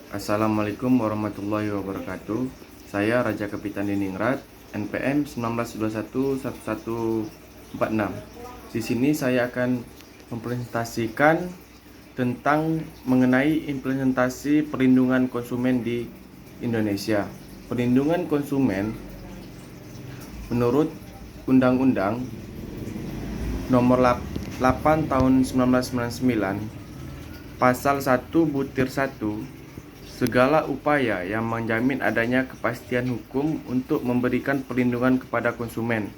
Assalamualaikum warahmatullahi wabarakatuh. Saya Raja Kapitan Diningrat, NPM 19211146. Di sini saya akan mempresentasikan tentang mengenai implementasi perlindungan konsumen di Indonesia. Perlindungan konsumen menurut Undang-Undang Nomor 8 Tahun 1999, Pasal 1 Butir 1, segala upaya yang menjamin adanya kepastian hukum untuk memberikan perlindungan kepada konsumen.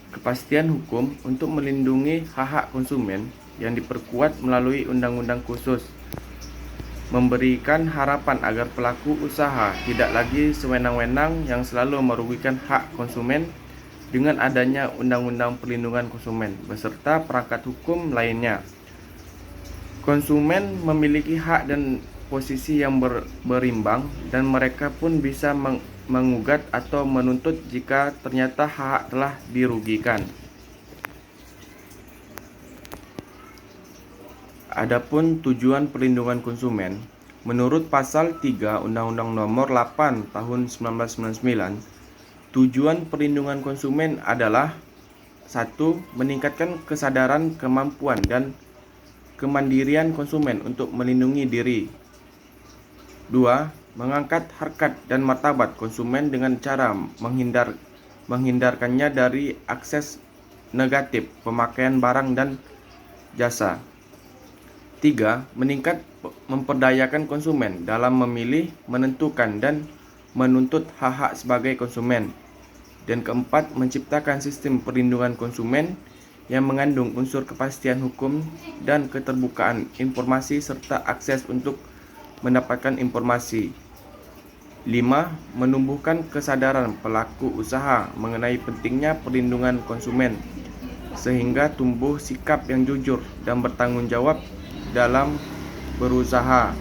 Kepastian hukum untuk melindungi hak-hak konsumen yang diperkuat melalui undang-undang khusus, memberikan harapan agar pelaku usaha tidak lagi sewenang-wenang yang selalu merugikan hak konsumen dengan adanya undang-undang perlindungan konsumen beserta perangkat hukum lainnya. Konsumen memiliki hak dan posisi yang berimbang, dan mereka pun bisa mengugat atau menuntut jika ternyata hak telah dirugikan. Adapun tujuan perlindungan konsumen, menurut Pasal 3 Undang-Undang Nomor 8 Tahun 1999, tujuan perlindungan konsumen adalah 1. Meningkatkan kesadaran, kemampuan, dan kemandirian konsumen untuk melindungi diri. 2. Mengangkat harkat dan martabat konsumen dengan cara menghindarkannya dari akses negatif pemakaian barang dan jasa. 3. Memperdayakan konsumen dalam memilih, menentukan, dan menuntut hak-hak sebagai konsumen. Dan keempat, menciptakan sistem perlindungan konsumen yang mengandung unsur kepastian hukum dan keterbukaan informasi serta akses untuk mendapatkan informasi. 5. Menumbuhkan kesadaran pelaku usaha mengenai pentingnya perlindungan konsumen, sehingga tumbuh sikap yang jujur dan bertanggung jawab dalam berusaha.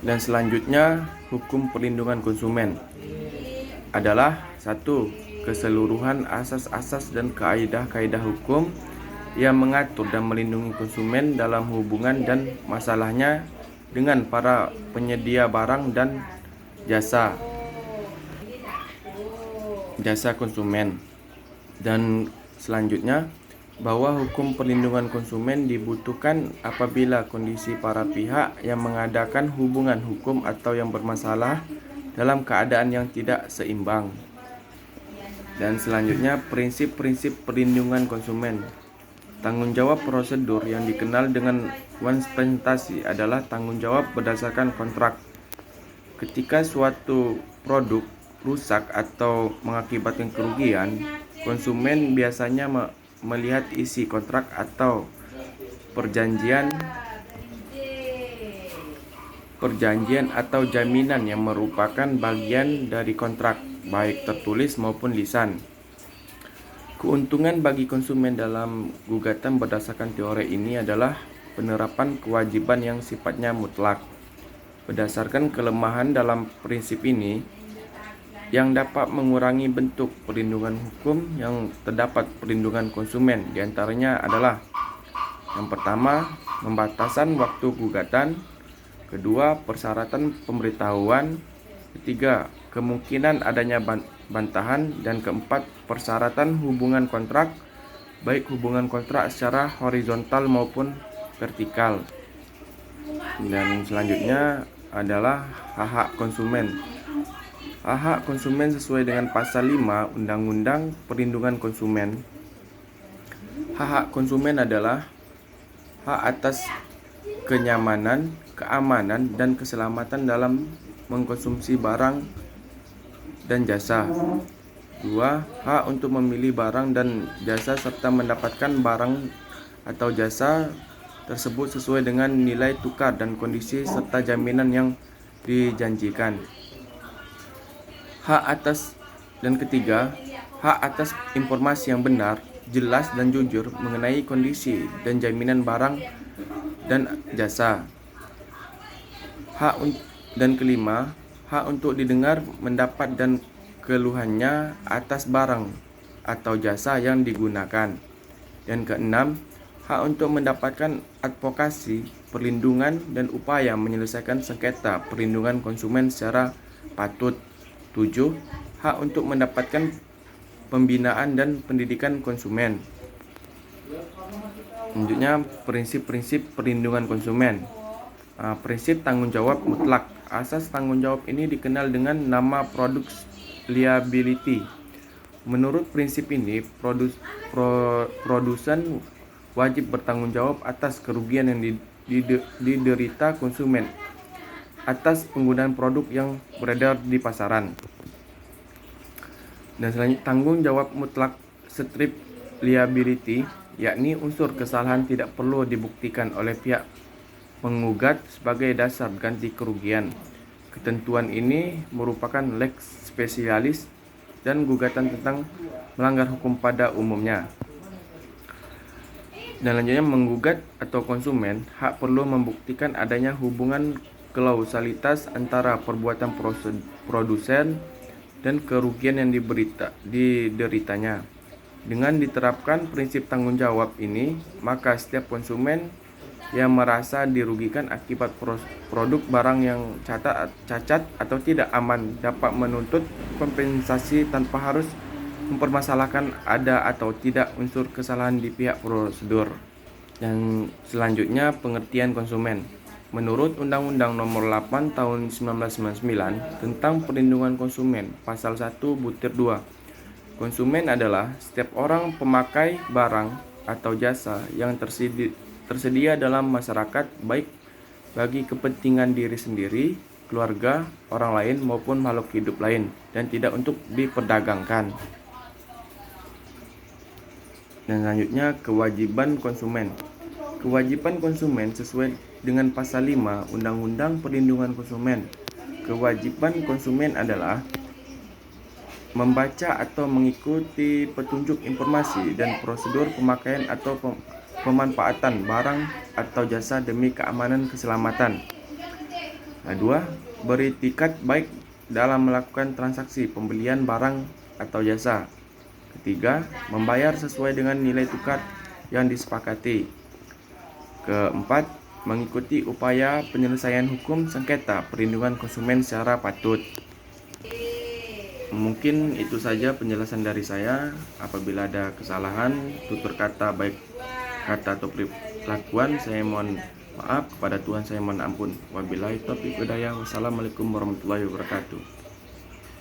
Dan selanjutnya, hukum perlindungan konsumen adalah 1. Keseluruhan asas-asas dan kaedah-kaedah hukum yang mengatur dan melindungi konsumen dalam hubungan dan masalahnya dengan para penyedia barang dan jasa konsumen. Dan selanjutnya, bahwa hukum perlindungan konsumen dibutuhkan apabila kondisi para pihak yang mengadakan hubungan hukum atau yang bermasalah dalam keadaan yang tidak seimbang. Dan selanjutnya, prinsip-prinsip perlindungan konsumen. Tanggung jawab prosedur yang dikenal dengan konsekuensi adalah tanggung jawab berdasarkan kontrak. Ketika suatu produk rusak atau mengakibatkan kerugian, konsumen biasanya melihat isi kontrak atau perjanjian atau jaminan yang merupakan bagian dari kontrak, baik tertulis maupun lisan. Keuntungan bagi konsumen dalam gugatan berdasarkan teori ini adalah penerapan kewajiban yang sifatnya mutlak. Berdasarkan kelemahan dalam prinsip ini, yang dapat mengurangi bentuk perlindungan hukum yang terdapat perlindungan konsumen diantaranya adalah: yang pertama, pembatasan waktu gugatan; kedua, persyaratan pemberitahuan; ketiga, kemungkinan adanya bantahan; dan keempat, persyaratan hubungan kontrak, baik hubungan kontrak secara horizontal maupun vertikal. Dan selanjutnya adalah hak-hak konsumen. Hak-hak konsumen sesuai dengan Pasal 5 Undang-Undang Perlindungan Konsumen. Hak-hak konsumen adalah hak atas kenyamanan, keamanan, dan keselamatan dalam mengkonsumsi barang dan jasa. 2. Hak untuk memilih barang dan jasa serta mendapatkan barang atau jasa tersebut sesuai dengan nilai tukar dan kondisi serta jaminan yang dijanjikan. Dan ketiga, hak atas informasi yang benar, jelas, dan jujur mengenai kondisi dan jaminan barang dan jasa. Dan kelima, hak untuk didengar pendapat dan keluhannya atas barang atau jasa yang digunakan. Dan keenam, Hak untuk mendapatkan advokasi, perlindungan, dan upaya menyelesaikan sengketa perlindungan konsumen secara patut. 7. Hak untuk mendapatkan pembinaan dan pendidikan konsumen. Selanjutnya, prinsip-prinsip perlindungan konsumen. Prinsip tanggung jawab mutlak. Asas tanggung jawab ini dikenal dengan nama product liability. Menurut prinsip ini, produsen wajib bertanggung jawab atas kerugian yang diderita konsumen atas penggunaan produk yang beredar di pasaran. Dan selanjutnya, tanggung jawab mutlak strict liability, yakni unsur kesalahan tidak perlu dibuktikan oleh pihak penggugat sebagai dasar ganti kerugian. Ketentuan ini merupakan lex specialis dan gugatan tentang melanggar hukum pada umumnya. Dan selanjutnya, menggugat atau konsumen hak perlu membuktikan adanya hubungan kausalitas antara perbuatan produsen dan kerugian yang dideritanya. Dengan diterapkan prinsip tanggung jawab ini, maka setiap konsumen yang merasa dirugikan akibat produk barang yang cacat atau tidak aman dapat menuntut kompensasi tanpa harus mempermasalahkan ada atau tidak unsur kesalahan di pihak prosedur. Dan selanjutnya, pengertian konsumen. Menurut Undang-Undang Nomor 8 Tahun 1999 tentang Perlindungan Konsumen, Pasal 1 Butir 2, konsumen adalah setiap orang pemakai barang atau jasa yang tersedia dalam masyarakat, baik bagi kepentingan diri sendiri, keluarga, orang lain maupun makhluk hidup lain, dan tidak untuk diperdagangkan. Dan selanjutnya, kewajiban konsumen. Kewajiban konsumen sesuai dengan pasal 5 Undang-Undang Perlindungan Konsumen. Kewajiban konsumen adalah membaca atau mengikuti petunjuk informasi dan prosedur pemakaian atau pemanfaatan barang atau jasa demi keamanan keselamatan. 2. Beretikat baik dalam melakukan transaksi pembelian barang atau jasa. 3. Membayar sesuai dengan nilai tukar yang disepakati. 4. Mengikuti upaya penyelesaian hukum sengketa perlindungan konsumen secara patut. Mungkin itu saja penjelasan dari saya. Apabila ada kesalahan tutur kata, baik kata atau perlakuan, saya mohon maaf. Kepada Tuhan saya mohon ampun. Wabillahi taufiq hidayah. Wassalamualaikum warahmatullahi wabarakatuh.